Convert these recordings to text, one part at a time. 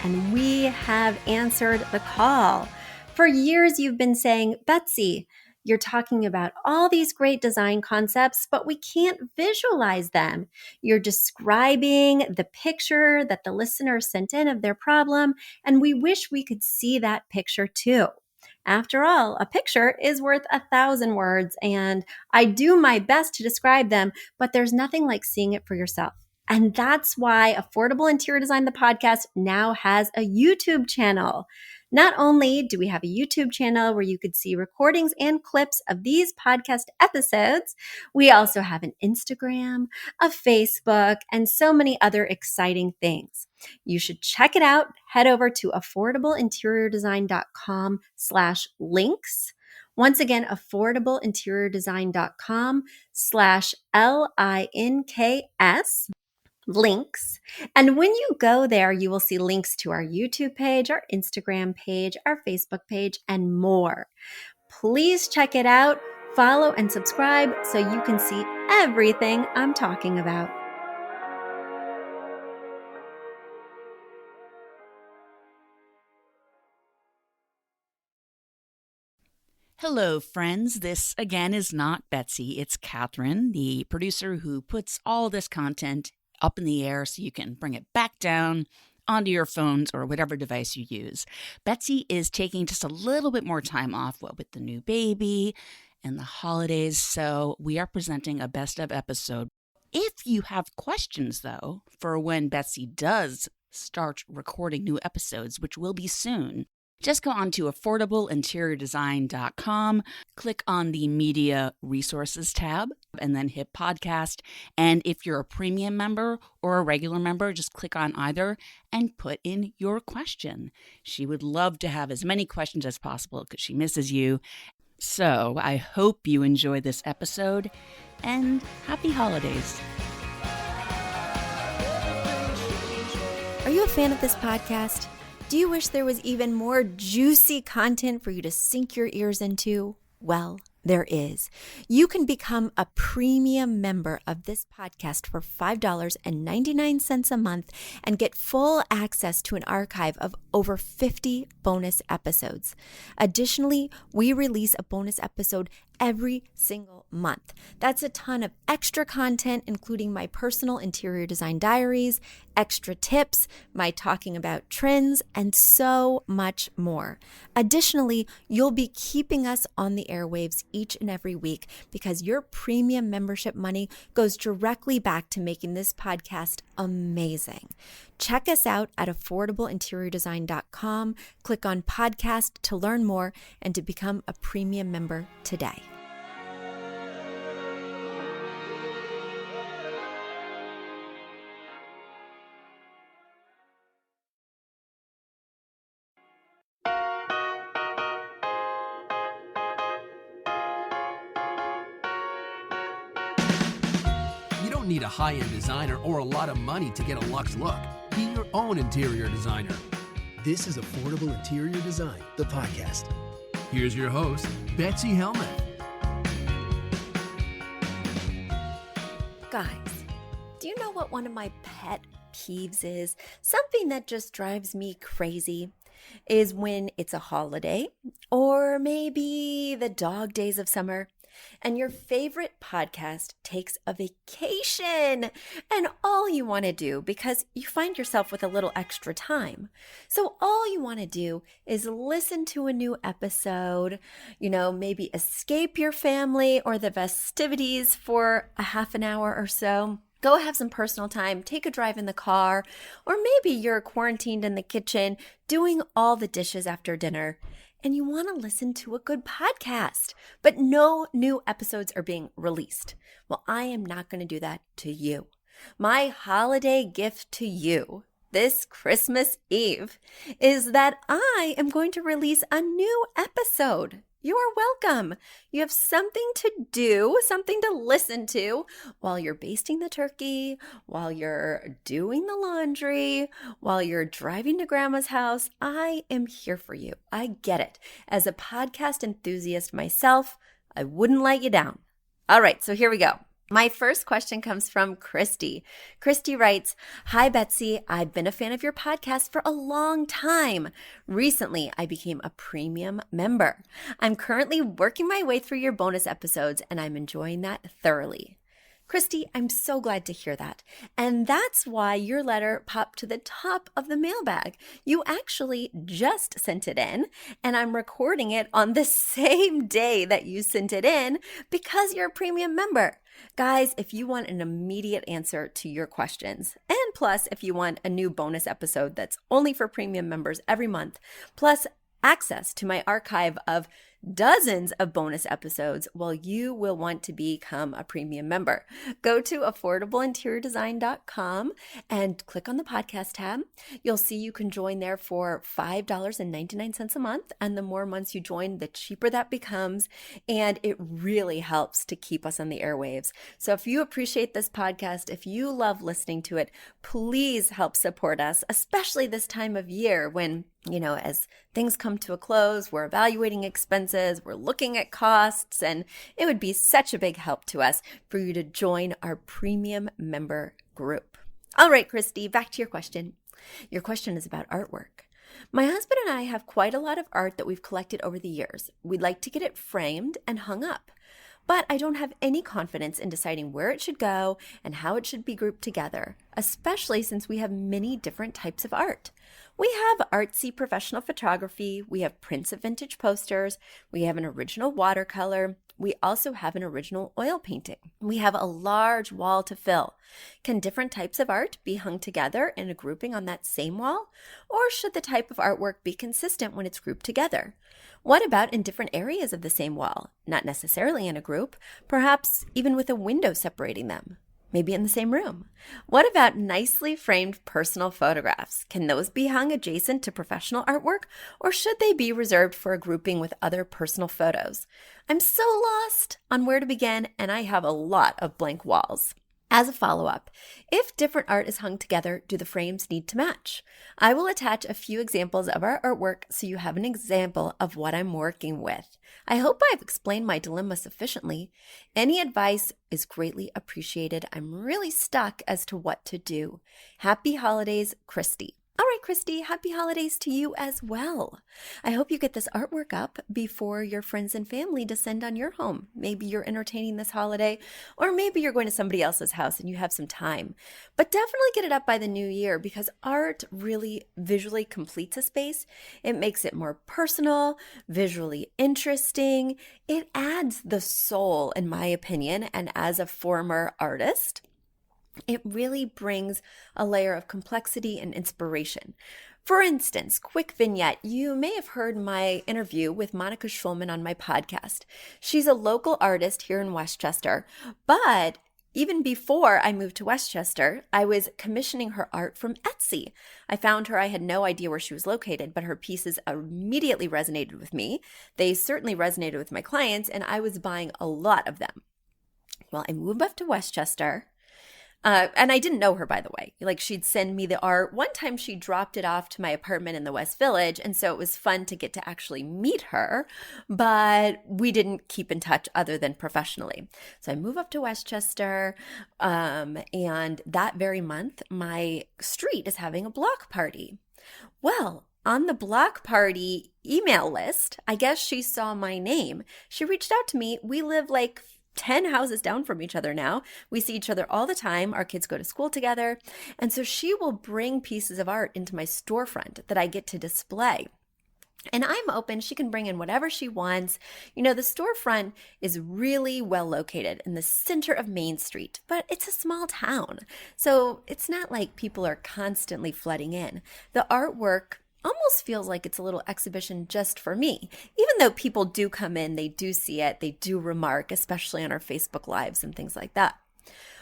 and we have answered the call. For years, you've been saying, Betsy, you're talking about all these great design concepts, but we can't visualize them. You're describing the picture that the listener sent in of their problem, and we wish we could see that picture too. After all, a picture is worth 1,000 words, and I do my best to describe them, but there's nothing like seeing it for yourself. And that's why Affordable Interior Design, the podcast, now has a YouTube channel. Not only do we have a YouTube channel where you could see recordings and clips of these podcast episodes, we also have an Instagram, a Facebook, and so many other exciting things. You should check it out. Head over to affordableinteriordesign.com/links. Once again, affordableinteriordesign.com/LINKS. links. And when you go there, you will see links to our YouTube page, our Instagram page, our Facebook page, and more. Please check it out, follow and subscribe so you can see everything I'm talking about. Hello, friends. This, again, is not Betsy. It's Catherine, the producer who puts all this content up in the air so you can bring it back down onto your phones or whatever device you use. Betsy is taking just a little bit more time off, with the new baby and the holidays, so we are presenting a best of episode. If you have questions, though, for when Betsy does start recording new episodes, which will be soon, just go on to affordableinteriordesign.com, click on the Media Resources tab, and then hit Podcast. And if you're a premium member or a regular member, just click on either and put in your question. She would love to have as many questions as possible because she misses you. So I hope you enjoy this episode, and happy holidays. Are you a fan of this podcast? Do you wish there was even more juicy content for you to sink your ears into? Well, there is. You can become a premium member of this podcast for $5.99 a month and get full access to an archive of over 50 bonus episodes. Additionally, we release a bonus episode every single month. That's a ton of extra content, including my personal interior design diaries, extra tips, my talking about trends, and so much more. Additionally, you'll be keeping us on the airwaves each and every week because your premium membership money goes directly back to making this podcast amazing. Check us out at affordableinteriordesign.com. Click on podcast to learn more and to become a premium member today. You don't need a high-end designer or a lot of money to get a luxe look. Be your own interior designer. This is Affordable Interior Design, the podcast. Here's your host, Betsy Hellman. Guys, do you know what one of my pet peeves is? Something that just drives me crazy is when it's a holiday or maybe the dog days of summer and your favorite podcast takes a vacation and all you want to do, because you find yourself with a little extra time. So all you want to do is listen to a new episode, maybe escape your family or the festivities for a half an hour or so. Go have some personal time, take a drive in the car, or maybe you're quarantined in the kitchen doing all the dishes after dinner. And you want to listen to a good podcast, but no new episodes are being released. Well, I am not going to do that to you. My holiday gift to you this Christmas Eve is that I am going to release a new episode. You are welcome. You have something to do, something to listen to while you're basting the turkey, while you're doing the laundry, while you're driving to grandma's house. I am here for you. I get it. As a podcast enthusiast myself, I wouldn't let you down. All right, so here we go. My first question comes from Christy. Christy writes, "Hi, Betsy. I've been a fan of your podcast for a long time. Recently, I became a premium member. I'm currently working my way through your bonus episodes, and I'm enjoying that thoroughly." Christy, I'm so glad to hear that. And that's why your letter popped to the top of the mailbag. You actually just sent it in, and I'm recording it on the same day that you sent it in because you're a premium member. Guys, if you want an immediate answer to your questions, and plus if you want a new bonus episode that's only for premium members every month, plus access to my archive of dozens of bonus episodes, well, you will want to become a premium member. Go to affordableinteriordesign.com and click on the podcast tab. You'll see you can join there for $5.99 a month. And the more months you join, the cheaper that becomes. And it really helps to keep us on the airwaves. So if you appreciate this podcast, if you love listening to it, please help support us, especially this time of year when, as things come to a close, we're evaluating expenses, we're looking at costs, and it would be such a big help to us for you to join our premium member group. All right, Christy, back to your question. Your question is about artwork. My husband and I have quite a lot of art that we've collected over the years. We'd like to get it framed and hung up, but I don't have any confidence in deciding where it should go and how it should be grouped together, especially since we have many different types of art. We have artsy professional photography, we have prints of vintage posters, we have an original watercolor, we also have an original oil painting. We have a large wall to fill. Can different types of art be hung together in a grouping on that same wall? Or should the type of artwork be consistent when it's grouped together? What about in different areas of the same wall? Not necessarily in a group, perhaps even with a window separating them. Maybe in the same room. What about nicely framed personal photographs? Can those be hung adjacent to professional artwork, or should they be reserved for a grouping with other personal photos? I'm so lost on where to begin, and I have a lot of blank walls. As a follow-up, if different art is hung together, do the frames need to match? I will attach a few examples of our artwork so you have an example of what I'm working with. I hope I've explained my dilemma sufficiently. Any advice is greatly appreciated. I'm really stuck as to what to do. Happy holidays, Christy. All right, Christy, happy holidays to you as well. I hope you get this artwork up before your friends and family descend on your home. Maybe you're entertaining this holiday, or maybe you're going to somebody else's house and you have some time. But definitely get it up by the new year because art really visually completes a space. It makes it more personal, visually interesting. It adds the soul, in my opinion, and as a former artist, it really brings a layer of complexity and inspiration. For instance, quick vignette, you may have heard my interview with Monica Schulman on my podcast. She's a local artist here in Westchester, but even before I moved to Westchester, I was commissioning her art from Etsy. I found her. I had no idea where she was located, but her pieces immediately resonated with me. They certainly resonated with my clients, and I was buying a lot of them. Well, I moved up to Westchester. And I didn't know her, by the way. Like, she'd send me the art. One time she dropped it off to my apartment in the West Village, and so it was fun to get to actually meet her, but we didn't keep in touch other than professionally. So I moved up to Westchester, and that very month, my street is having a block party. Well, on the block party email list, I guess she saw my name. She reached out to me. We live like 10 houses down from each other now. We see each other all the time. Our kids go to school together. And so she will bring pieces of art into my storefront that I get to display. And I'm open. She can bring in whatever she wants. The storefront is really well located in the center of Main Street, but it's a small town. So it's not like people are constantly flooding in. The artwork almost feels like it's a little exhibition just for me. Even though people do come in, they do see it, they do remark, especially on our Facebook Lives and things like that.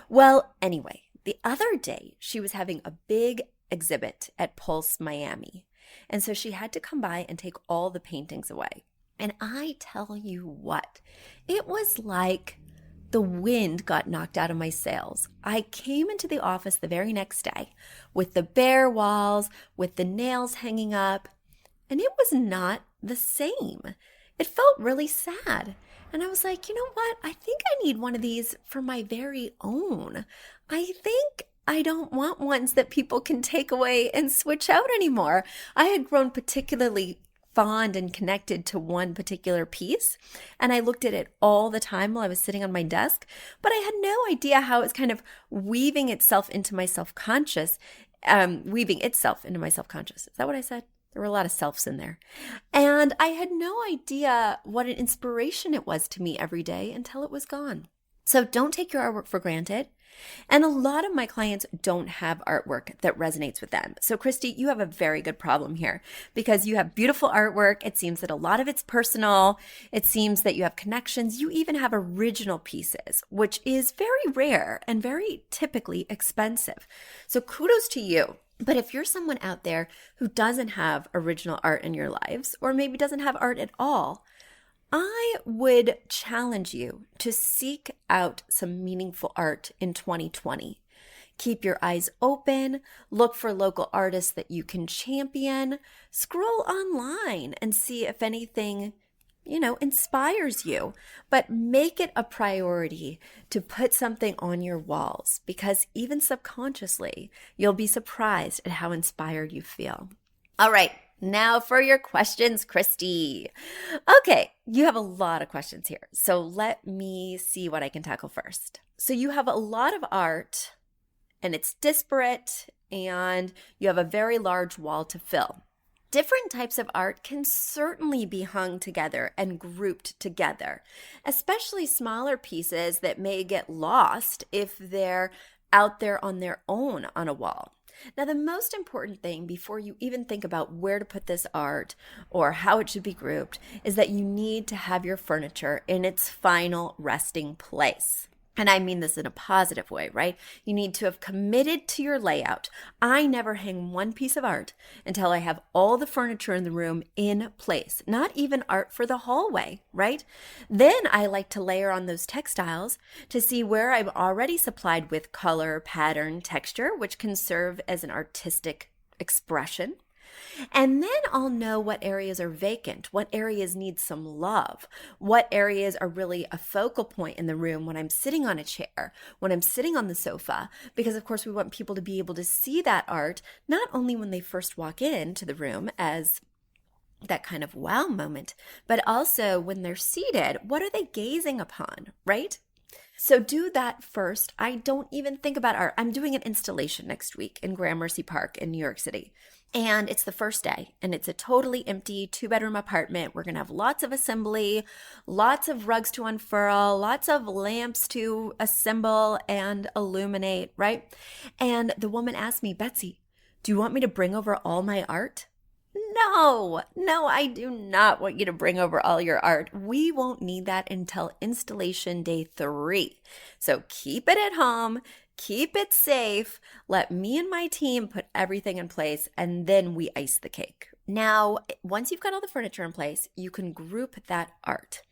Well, anyway, the other day she was having a big exhibit at Pulse Miami. And so she had to come by and take all the paintings away. And I tell you what, it was like the wind got knocked out of my sails. I came into the office the very next day with the bare walls, with the nails hanging up, and it was not the same. It felt really sad. And I was like, you know what? I think I need one of these for my very own. I think I don't want ones that people can take away and switch out anymore. I had grown particularly fond and connected to one particular piece, and I looked at it all the time while I was sitting on my desk, but I had no idea how it's kind of weaving itself into my self-conscious, Is that what I said? There were a lot of selves in there. And I had no idea what an inspiration it was to me every day until it was gone. So don't take your artwork for granted. And a lot of my clients don't have artwork that resonates with them. So Christy, you have a very good problem here because you have beautiful artwork. It seems that a lot of it's personal. It seems that you have connections. You even have original pieces, which is very rare and very typically expensive. So kudos to you. But if you're someone out there who doesn't have original art in your lives, or maybe doesn't have art at all, I would challenge you to seek out some meaningful art in 2020. Keep your eyes open, look for local artists that you can champion, scroll online and see if anything, inspires you. But make it a priority to put something on your walls because even subconsciously, you'll be surprised at how inspired you feel. All right. Now for your questions, Christy. Okay, you have a lot of questions here. So let me see what I can tackle first. So you have a lot of art and it's disparate and you have a very large wall to fill. Different types of art can certainly be hung together and grouped together, especially smaller pieces that may get lost if they're out there on their own on a wall. Now, the most important thing before you even think about where to put this art or how it should be grouped is that you need to have your furniture in its final resting place. And I mean this in a positive way, right? You need to have committed to your layout. I never hang one piece of art until I have all the furniture in the room in place, not even art for the hallway, right? Then I like to layer on those textiles to see where I'm already supplied with color, pattern, texture, which can serve as an artistic expression. And then I'll know what areas are vacant, what areas need some love, what areas are really a focal point in the room when I'm sitting on a chair, when I'm sitting on the sofa, because of course we want people to be able to see that art, not only when they first walk into the room as that kind of wow moment, but also when they're seated, what are they gazing upon, right? So do that first. I don't even think about art. I'm doing an installation next week in Gramercy Park in New York City. And it's the first day, and it's a totally empty 2-bedroom apartment. We're going to have lots of assembly, lots of rugs to unfurl, lots of lamps to assemble and illuminate, right? And the woman asked me, Betsy, do you want me to bring over all my art? No, I do not want you to bring over all your art. We won't need that until installation day 3. So keep it at home. Keep it safe. Let me and my team put everything in place, and then we ice the cake. Now, once you've got all the furniture in place, you can group that art.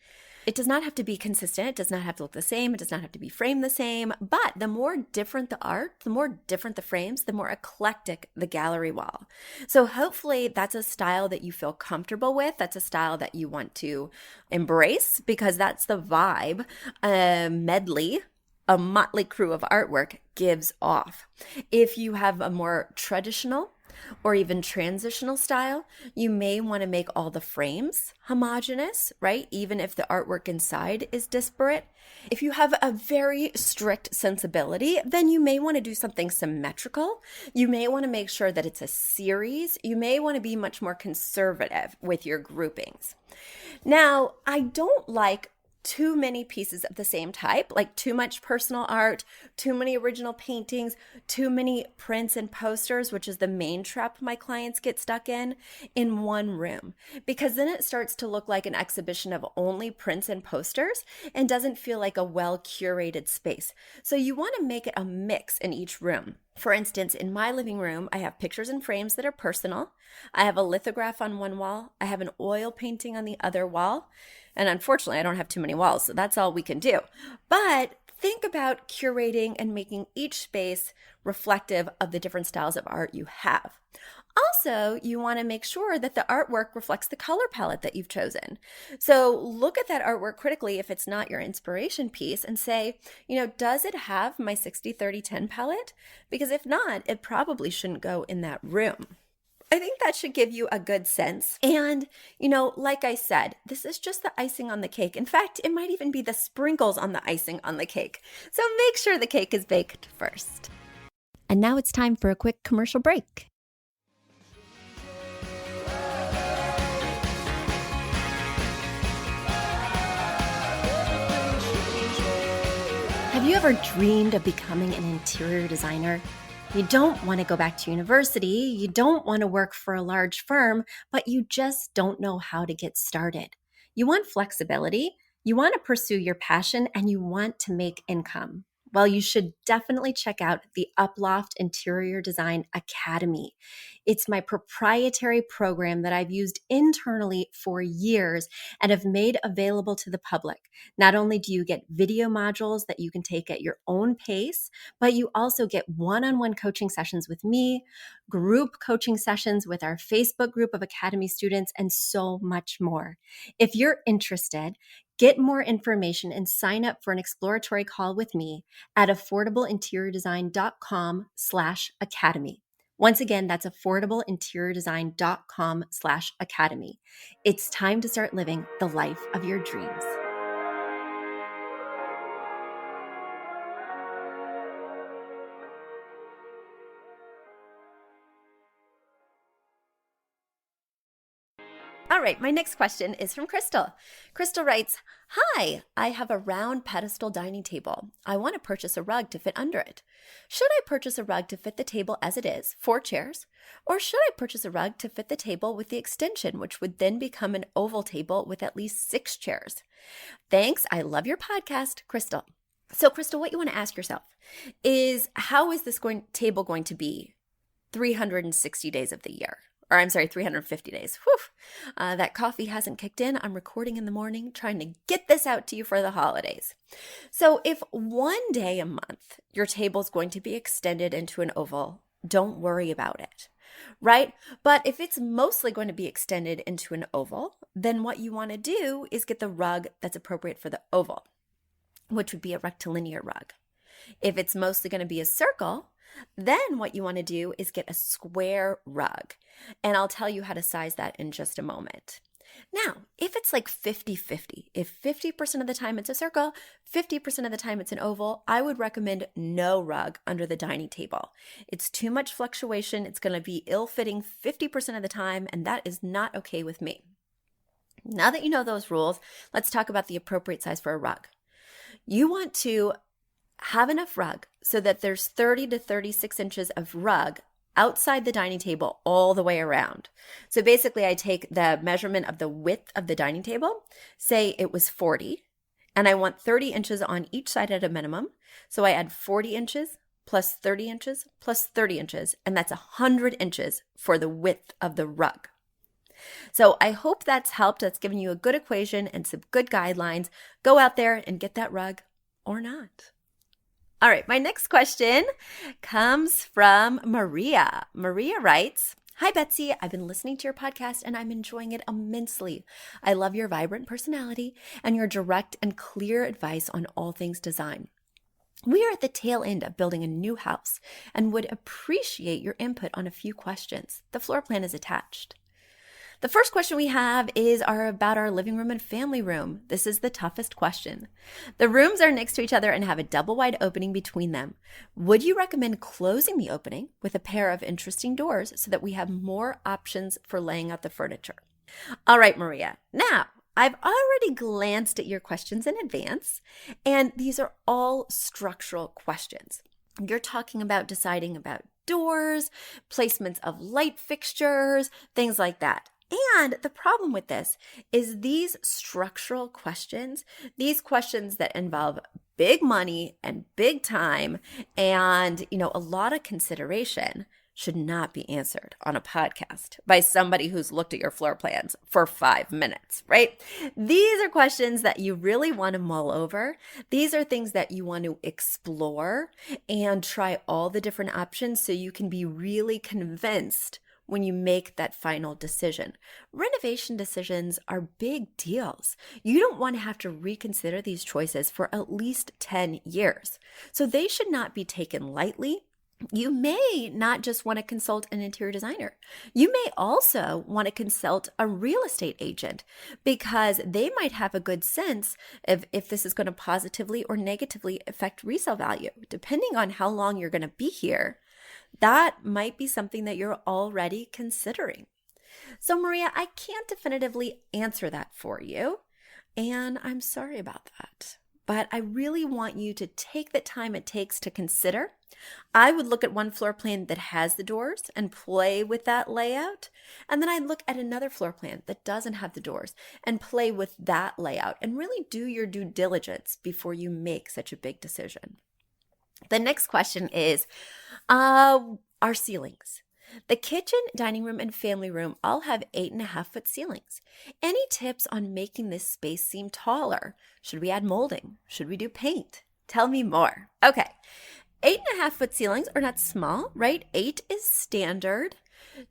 It does not have to be consistent. It does not have to look the same. It does not have to be framed the same. But the more different the art, the more different the frames, the more eclectic the gallery wall. So hopefully that's a style that you feel comfortable with. That's a style that you want to embrace because that's the vibe. Medley, a motley crew of artwork, gives off. If you have a more traditional or even transitional style, you may want to make all the frames homogeneous, right? Even if the artwork inside is disparate. If you have a very strict sensibility, then you may want to do something symmetrical. You may want to make sure that it's a series. You may want to be much more conservative with your groupings. Now, I don't like too many pieces of the same type, like too much personal art, too many original paintings, too many prints and posters, which is the main trap my clients get stuck in one room. Because then it starts to look like an exhibition of only prints and posters and doesn't feel like a well-curated space. So you want to make it a mix in each room. For instance, in my living room, I have pictures and frames that are personal. I have a lithograph on one wall. I have an oil painting on the other wall. And unfortunately, I don't have too many walls, so that's all we can do. But think about curating and making each space reflective of the different styles of art you have. Also, you want to make sure that the artwork reflects the color palette that you've chosen. So look at that artwork critically if it's not your inspiration piece and say, does it have my 60-30-10 palette? Because if not, it probably shouldn't go in that room. I think that should give you a good sense. And, like I said, this is just the icing on the cake. In fact, it might even be the sprinkles on the icing on the cake. So make sure the cake is baked first. And now it's time for a quick commercial break. Have you ever dreamed of becoming an interior designer? You don't want to go back to university, you don't want to work for a large firm, but you just don't know how to get started. You want flexibility, you want to pursue your passion, and you want to make income. Well, you should definitely check out the Uploft Interior Design Academy. It's my proprietary program that I've used internally for years and have made available to the public. Not only do you get video modules that you can take at your own pace, but you also get one-on-one coaching sessions with me, group coaching sessions with our Facebook group of Academy students, and so much more. If you're interested, get more information and sign up for an exploratory call with me at affordableinteriordesign.com/academy. Once again, that's affordableinteriordesign.com/academy. It's time to start living the life of your dreams. All right, my next question is from Crystal. Crystal writes, "Hi, I have a round pedestal dining table. I want to purchase a rug to fit under it. Should I purchase a rug to fit the table as it is, 4 chairs? Or should I purchase a rug to fit the table with the extension, which would then become an oval table with at least 6 chairs? Thanks, I love your podcast, Crystal." So Crystal, what you want to ask yourself is, how is this table going to be 360 days of the year? Or I'm sorry, 350 days. Whew. That coffee hasn't kicked in. I'm recording in the morning, trying to get this out to you for the holidays. So if one day a month your table's going to be extended into an oval, don't worry about it, right? But if it's mostly going to be extended into an oval, then what you want to do is get the rug that's appropriate for the oval, which would be a rectilinear rug. If it's mostly going to be a circle, then what you want to do is get a square rug. And I'll tell you how to size that in just a moment. Now, if it's like 50-50, if 50% of the time it's a circle, 50% of the time it's an oval, I would recommend no rug under the dining table. It's too much fluctuation. It's going to be ill-fitting 50% of the time, and that is not okay with me. Now that you know those rules, let's talk about the appropriate size for a rug. You want to have enough rug so that there's 30 to 36 inches of rug outside the dining table all the way around. So basically I take the measurement of the width of the dining table, say it was 40, and I want 30 inches on each side at a minimum. So I add 40 inches plus 30 inches plus 30 inches, and that's 100 inches for the width of the rug. So I hope that's helped. That's given you a good equation and some good guidelines. Go out there and get that rug or not. All right, my next question comes from Maria. Maria writes, "Hi, Betsy. I've been listening to your podcast and I'm enjoying it immensely. I love your vibrant personality and your direct and clear advice on all things design. We are at the tail end of building a new house and would appreciate your input on a few questions. The floor plan is attached." The first question we have is about our living room and family room. This is the toughest question. The rooms are next to each other and have a double wide opening between them. Would you recommend closing the opening with a pair of interesting doors so that we have more options for laying out the furniture? All right, Maria. Now, I've already glanced at your questions in advance, and these are all structural questions. You're talking about deciding about doors, placements of light fixtures, things like that. And the problem with this is these structural questions, these questions that involve big money and big time and, a lot of consideration, should not be answered on a podcast by somebody who's looked at your floor plans for 5 minutes, right? These are questions that you really want to mull over. These are things that you want to explore and try all the different options so you can be really convinced when you make that final decision. Renovation decisions are big deals. You don't want to have to reconsider these choices for at least 10 years. So they should not be taken lightly. You may not just want to consult an interior designer. You may also want to consult a real estate agent because they might have a good sense of if this is going to positively or negatively affect resale value. Depending on how long you're going to be here, that might be something that you're already considering. So Maria, I can't definitively answer that for you, and I'm sorry about that. But I really want you to take the time it takes to consider. I would look at one floor plan that has the doors and play with that layout. And then I'd look at another floor plan that doesn't have the doors and play with that layout and really do your due diligence before you make such a big decision. The next question is, our ceilings. The kitchen, dining room, and family room all have 8.5-foot ceilings. Any tips on making this space seem taller? Should we add molding? Should we do paint? Tell me more. Okay, 8.5-foot ceilings are not small, right? 8 is standard.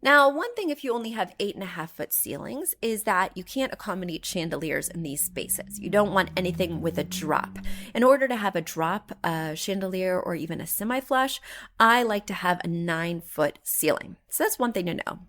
Now, one thing if you only have 8.5-foot ceilings is that you can't accommodate chandeliers in these spaces. You don't want anything with a drop. In order to have a drop chandelier or even a semi-flush, I like to have a 9-foot ceiling. So that's one thing to know.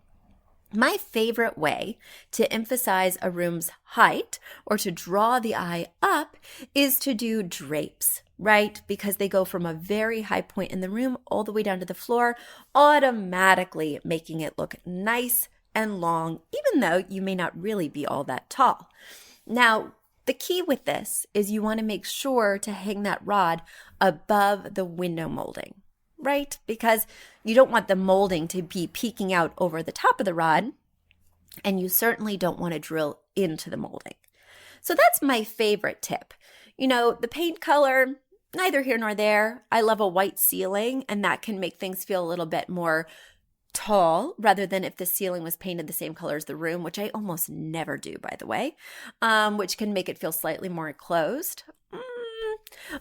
My favorite way to emphasize a room's height or to draw the eye up is to do drapes, right? Because they go from a very high point in the room all the way down to the floor, automatically making it look nice and long, even though you may not really be all that tall. Now, the key with this is you want to make sure to hang that rod above the window molding, right? Because you don't want the molding to be peeking out over the top of the rod, and you certainly don't want to drill into the molding. So that's my favorite tip. You know, the paint color, neither here nor there. I love a white ceiling, and that can make things feel a little bit more tall rather than if the ceiling was painted the same color as the room, which I almost never do, by the way, which can make it feel slightly more enclosed.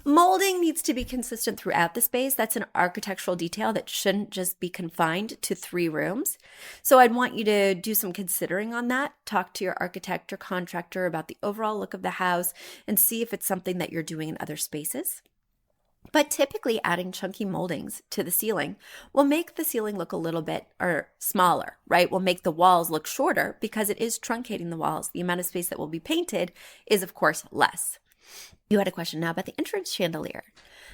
Molding needs to be consistent throughout the space. That's an architectural detail that shouldn't just be confined to 3 rooms. So I'd want you to do some considering on that. Talk to your architect or contractor about the overall look of the house and see if it's something that you're doing in other spaces. But typically adding chunky moldings to the ceiling will make the ceiling look a little bit smaller, right? Will make the walls look shorter because it is truncating the walls. The amount of space that will be painted is, of course, less. You had a question now about the entrance chandelier.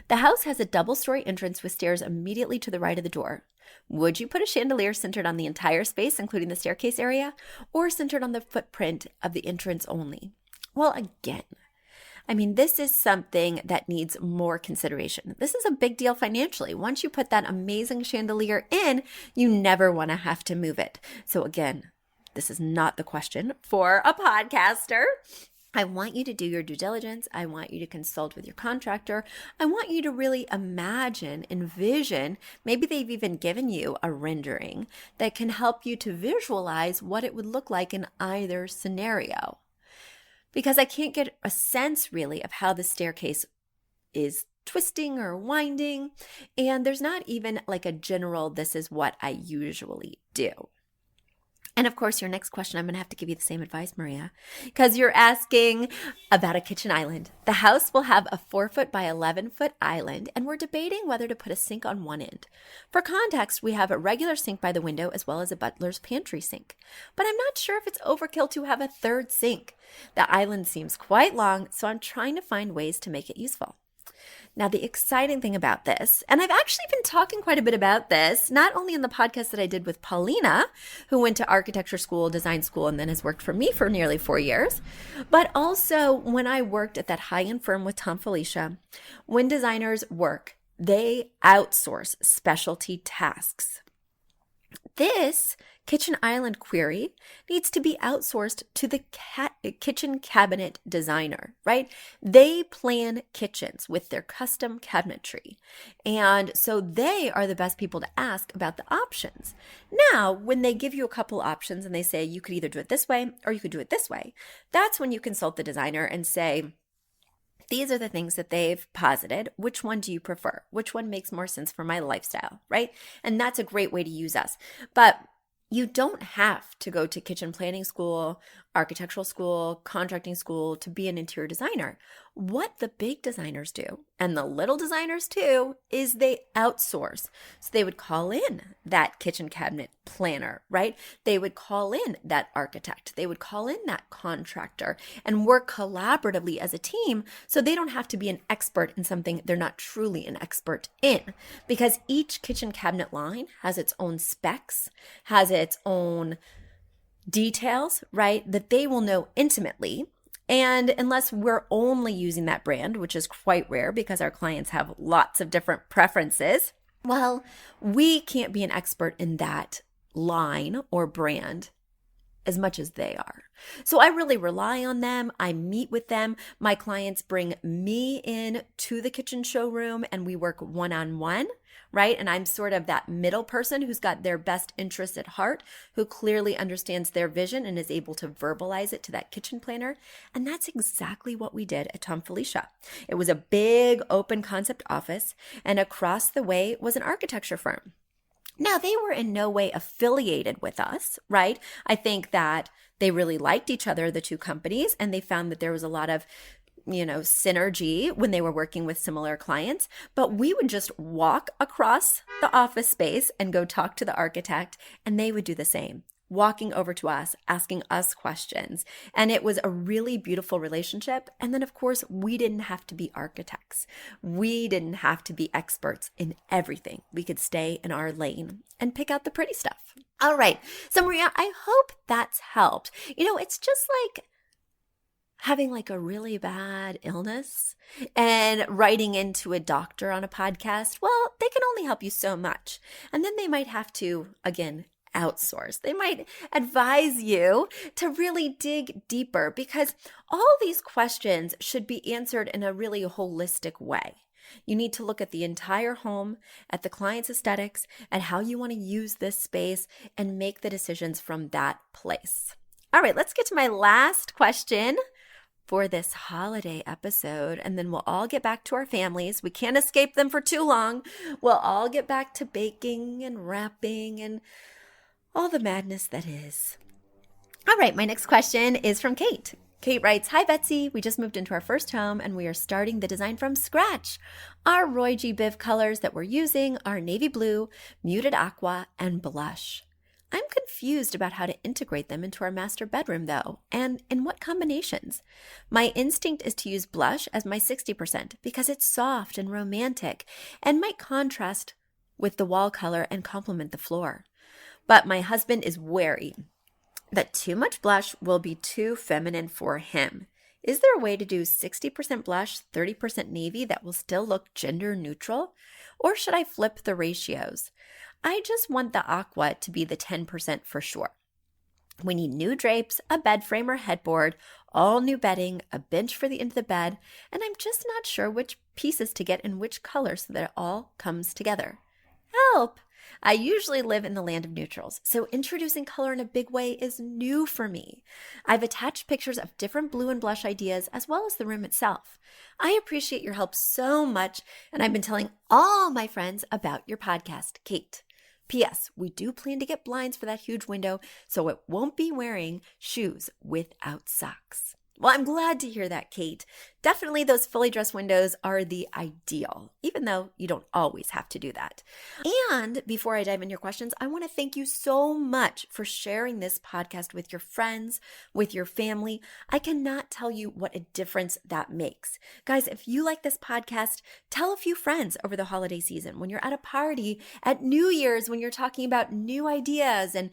The house has a double-story entrance with stairs immediately to the right of the door. Would you put a chandelier centered on the entire space, including the staircase area, or centered on the footprint of the entrance only? Well, again, this is something that needs more consideration. This is a big deal financially. Once you put that amazing chandelier in, you never want to have to move it. So again, this is not the question for a podcaster. I want you to do your due diligence. I want you to consult with your contractor. I want you to really envision, maybe they've even given you a rendering that can help you to visualize what it would look like in either scenario. Because I can't get a sense really of how the staircase is twisting or winding, and there's not even like a general, this is what I usually do. And of course, your next question, I'm going to have to give you the same advice, Maria, because you're asking about a kitchen island. The house will have a 4-foot by 11-foot island, and we're debating whether to put a sink on one end. For context, we have a regular sink by the window as well as a butler's pantry sink. But I'm not sure if it's overkill to have a third sink. The island seems quite long, so I'm trying to find ways to make it useful. Now, the exciting thing about this, and I've actually been talking quite a bit about this, not only in the podcast that I did with Paulina, who went to architecture school, design school, and then has worked for me for nearly 4 years, but also when I worked at that high-end firm with Tom Felicia. When designers work, they outsource specialty tasks This kitchen island query needs to be outsourced to the kitchen cabinet designer, right? They plan kitchens with their custom cabinetry. And so they are the best people to ask about the options. Now, when they give you a couple options and they say you could either do it this way or you could do it this way, that's when you consult the designer and say, these are the things that they've posited. Which one do you prefer? Which one makes more sense for my lifestyle, right? And that's a great way to use us. But you don't have to go to kitchen planning school, architectural school, contracting school to be an interior designer. What the big designers do, and the little designers too, is they outsource. So they would call in that kitchen cabinet planner, right? They would call in that architect. They would call in that contractor and work collaboratively as a team so they don't have to be an expert in something they're not truly an expert in. Because each kitchen cabinet line has its own specs, has its own details, right, that they will know intimately. And unless we're only using that brand, which is quite rare because our clients have lots of different preferences, well, we can't be an expert in that line or brand as much as they are. So I really rely on them. I meet with them. My clients bring me in to the kitchen showroom and we work one-on-one, right? And I'm sort of that middle person who's got their best interests at heart, who clearly understands their vision and is able to verbalize it to that kitchen planner. And that's exactly what we did at Tom Felicia. It was a big open concept office, and across the way was an architecture firm. Now, they were in no way affiliated with us, right? I think that they really liked each other, the two companies, and they found that there was a lot of, synergy when they were working with similar clients. But we would just walk across the office space and go talk to the architect, and they would do the same, walking over to us, asking us questions. And it was a really beautiful relationship. And then, of course, we didn't have to be architects. We didn't have to be experts in everything. We could stay in our lane and pick out the pretty stuff. All right. So, Maria, I hope that's helped. It's just like having like a really bad illness and writing into a doctor on a podcast. Well, they can only help you so much. And then they might have to, again, outsource. They might advise you to really dig deeper because all these questions should be answered in a really holistic way. You need to look at the entire home, at the client's aesthetics, and how you want to use this space and make the decisions from that place. All right, let's get to my last question for this holiday episode, and then we'll all get back to our families. We can't escape them for too long. We'll all get back to baking and wrapping and all the madness that is. All right, my next question is from Kate. Kate writes, "Hi, Betsy. We just moved into our first home and we are starting the design from scratch. Our Roy G. Biv colors that we're using are navy blue, muted aqua, and blush. I'm confused about how to integrate them into our master bedroom, though, and in what combinations. My instinct is to use blush as my 60% because it's soft and romantic and might contrast with the wall color and complement the floor. But my husband is wary that too much blush will be too feminine for him. Is there a way to do 60% blush, 30% navy that will still look gender neutral? Or should I flip the ratios? I just want the aqua to be the 10% for sure. We need new drapes, a bed frame or headboard, all new bedding, a bench for the end of the bed, and I'm just not sure which pieces to get in which color so that it all comes together. Help! I usually live in the land of neutrals, so introducing color in a big way is new for me. I've attached pictures of different blue and blush ideas as well as the room itself. I appreciate your help so much, and I've been telling all my friends about your podcast, Kate. P.S. We do plan to get blinds for that huge window, so it won't be wearing shoes without socks." Well, I'm glad to hear that, Kate. Definitely those fully dressed windows are the ideal, even though you don't always have to do that. And before I dive into your questions, I want to thank you so much for sharing this podcast with your friends, with your family. I cannot tell you what a difference that makes. Guys, if you like this podcast, tell a few friends over the holiday season, when you're at a party, at New Year's, when you're talking about new ideas and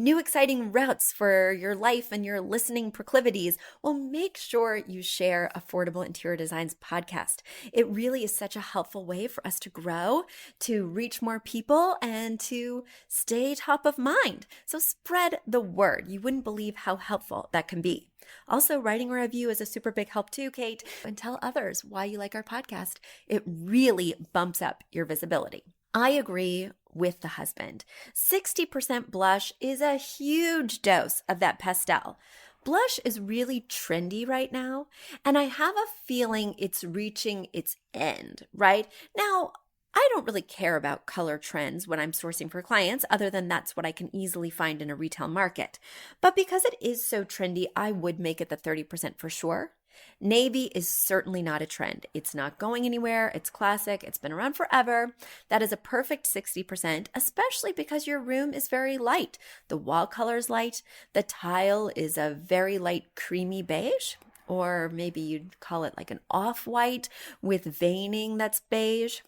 new exciting routes for your life and your listening proclivities. Well, make sure you share affordable Affordable Interior Designs podcast. It really is such a helpful way for us to grow, to reach more people, and to stay top of mind. So spread the word. You wouldn't believe how helpful that can be. Also, writing a review is a super big help too, Kate. And tell others why you like our podcast. It really bumps up your visibility. I agree with the husband. 60% blush is a huge dose of that pastel. Blush is really trendy right now, and I have a feeling it's reaching its end, right? Now, I don't really care about color trends when I'm sourcing for clients, other than that's what I can easily find in a retail market. But because it is so trendy, I would make it the 30% for sure. Navy is certainly not a trend. It's not going anywhere. It's classic. It's been around forever. That is a perfect 60%, especially because your room is very light. The wall color is light. The tile is a very light creamy beige, or maybe you'd call it like an off-white with veining that's beige.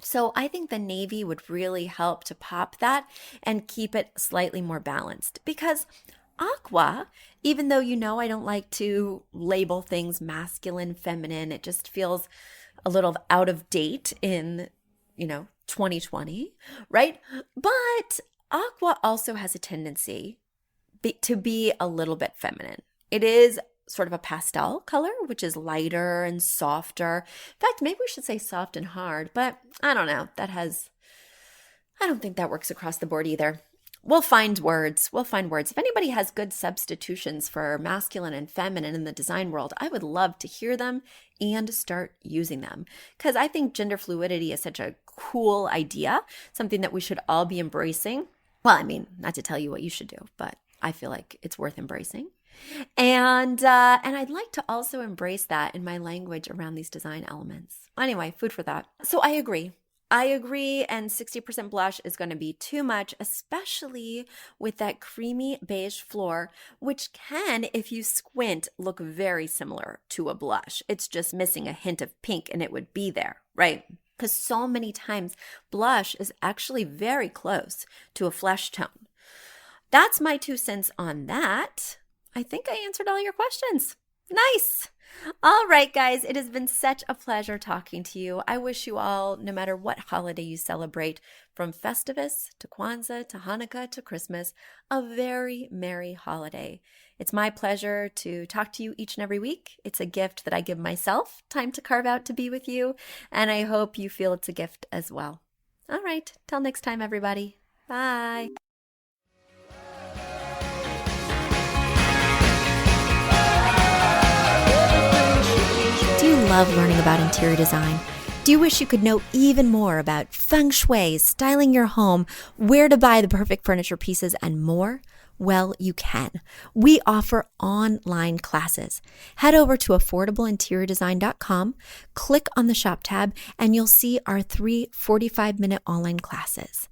So I think the navy would really help to pop that and keep it slightly more balanced, because aqua, even though I don't like to label things masculine, feminine, it just feels a little out of date in, 2020, right? But aqua also has a tendency to be a little bit feminine. It is sort of a pastel color, which is lighter and softer. In fact, maybe we should say soft and hard, but I don't know. I don't think that works across the board either. We'll find words. If anybody has good substitutions for masculine and feminine in the design world, I would love to hear them and start using them, because I think gender fluidity is such a cool idea, something that we should all be embracing. Well, I mean, not to tell you what you should do, but I feel like it's worth embracing. And I'd like to also embrace that in my language around these design elements. Anyway, food for thought. So I agree, and 60% blush is going to be too much, especially with that creamy beige floor, which can, if you squint, look very similar to a blush. It's just missing a hint of pink and it would be there, right? Because so many times blush is actually very close to a flesh tone. That's my 2 cents on that. I think I answered all your questions. Nice. All right, guys, it has been such a pleasure talking to you. I wish you all, no matter what holiday you celebrate, from Festivus to Kwanzaa to Hanukkah to Christmas, a very merry holiday. It's my pleasure to talk to you each and every week. It's a gift that I give myself time to carve out to be with you, and I hope you feel it's a gift as well. All right, till next time, everybody. Bye. Do you love learning about interior design? Do you wish you could know even more about feng shui, styling your home, where to buy the perfect furniture pieces, and more? Well, you can. We offer online classes. Head over to affordableinteriordesign.com, click on the shop tab, and you'll see our 3 45-minute online classes.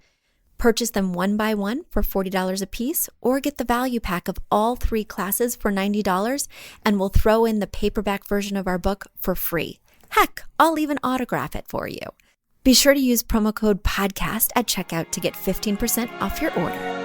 Purchase them one by one for $40 a piece, or get the value pack of all 3 classes for $90, and we'll throw in the paperback version of our book for free. Heck, I'll even autograph it for you. Be sure to use promo code PODCAST at checkout to get 15% off your order.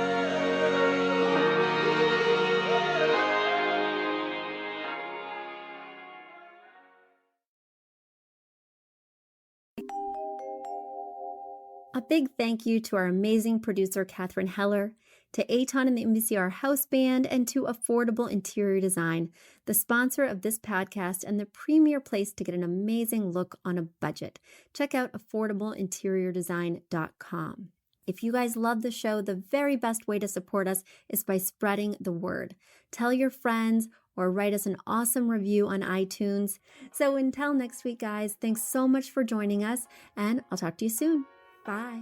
A big thank you to our amazing producer, Catherine Heller, to Aton and the MVCR House Band, and to Affordable Interior Design, the sponsor of this podcast and the premier place to get an amazing look on a budget. Check out affordableinteriordesign.com. If you guys love the show, the very best way to support us is by spreading the word. Tell your friends or write us an awesome review on iTunes. So until next week, guys, thanks so much for joining us, and I'll talk to you soon. Bye.